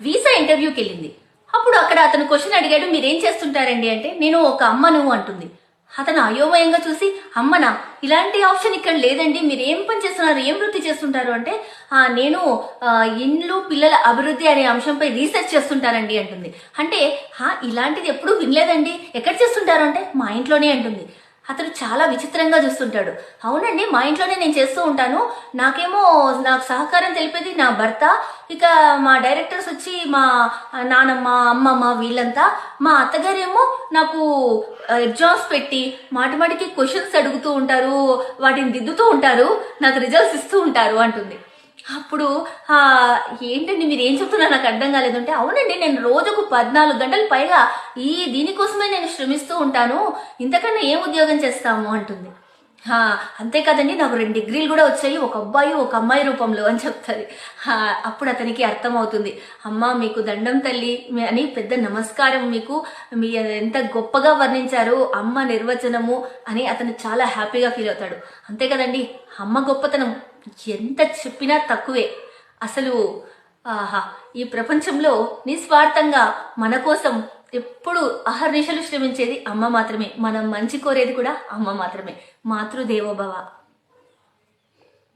Visa ఇంటర్వ్యూకి వెళ్ళింది. అప్పుడు అక్కడ అతను క్వశ్చన్ అడిగాడు, మీరేం చేస్తుంటారండి అంటే, నేను ఒక అమ్మను అంటుంది. అతను అయోమయంగా చూసి, అమ్మనా, ఇలాంటి ఆప్షన్ ఇక్కడ లేదండి, మీరు ఏం పని చేస్తున్నారు, ఏం వృత్తి చేస్తుంటారు అంటే, నేను ఇండ్లు పిల్లల అభివృద్ధి అనే అంశంపై రీసెర్చ్ చేస్తుంటానండి అంటుంది. అంటే ఇలాంటిది ఎప్పుడూ వినలేదండి, ఎక్కడ చేస్తుంటారు అంటే, మా ఇంట్లోనే అంటుంది. అతను చాలా విచిత్రంగా చూస్తుంటాడు. అవునండి, మా ఇంట్లోనే నేను చేస్తూ ఉంటాను, నాకు సహకారం తెలిపేది నా భర్త, ఇక మా డైరెక్టర్స్ వచ్చి మా నానమ్మ, అమ్మమ్మ వీళ్ళంతా, మా అత్తగారేమో నాకు ఎగ్జామ్స్ పెట్టి మాటిమాటికి క్వశ్చన్స్ అడుగుతూ ఉంటారు, వాటిని దిద్దుతూ ఉంటారు, నాకు రిజల్ట్స్ ఇస్తూ ఉంటారు అంటుంది. అప్పుడు ఏంటండి మీరు ఏం చెప్తున్నా నాకు అర్థం కాలేదు అంటే, అవునండి నేను రోజుకు 14 గంటలు పైగా దీనికోసమే నేను శ్రమిస్తూ ఉంటాను, ఇంతకన్నా ఏం ఉద్యోగం చేస్తాము అంటుంది. అంతే కదండి, నాకు 2 డిగ్రీలు కూడా వచ్చాయి, ఒక అబ్బాయి ఒక అమ్మాయి రూపంలో అని చెప్తుంది. అప్పుడు అతనికి అర్థమవుతుంది, అమ్మ మీకు దండం తల్లి అని పెద్ద నమస్కారం, మీకు మీ ఎంత గొప్పగా వర్ణించారు అమ్మ నిర్వచనము అని అతను చాలా హ్యాపీగా ఫీల్ అవుతాడు. అంతే కదండి, అమ్మ గొప్పతనం ఎంత చెప్పినా తక్కువే. అసలు ఈ ప్రపంచంలో నిస్వార్థంగా మన కోసం ఎప్పుడు అహర్నిశలు శ్రమించేది అమ్మ మాత్రమే, మనం మంచి కోరేది కూడా అమ్మ మాత్రమే. మాతృదేవోభవ.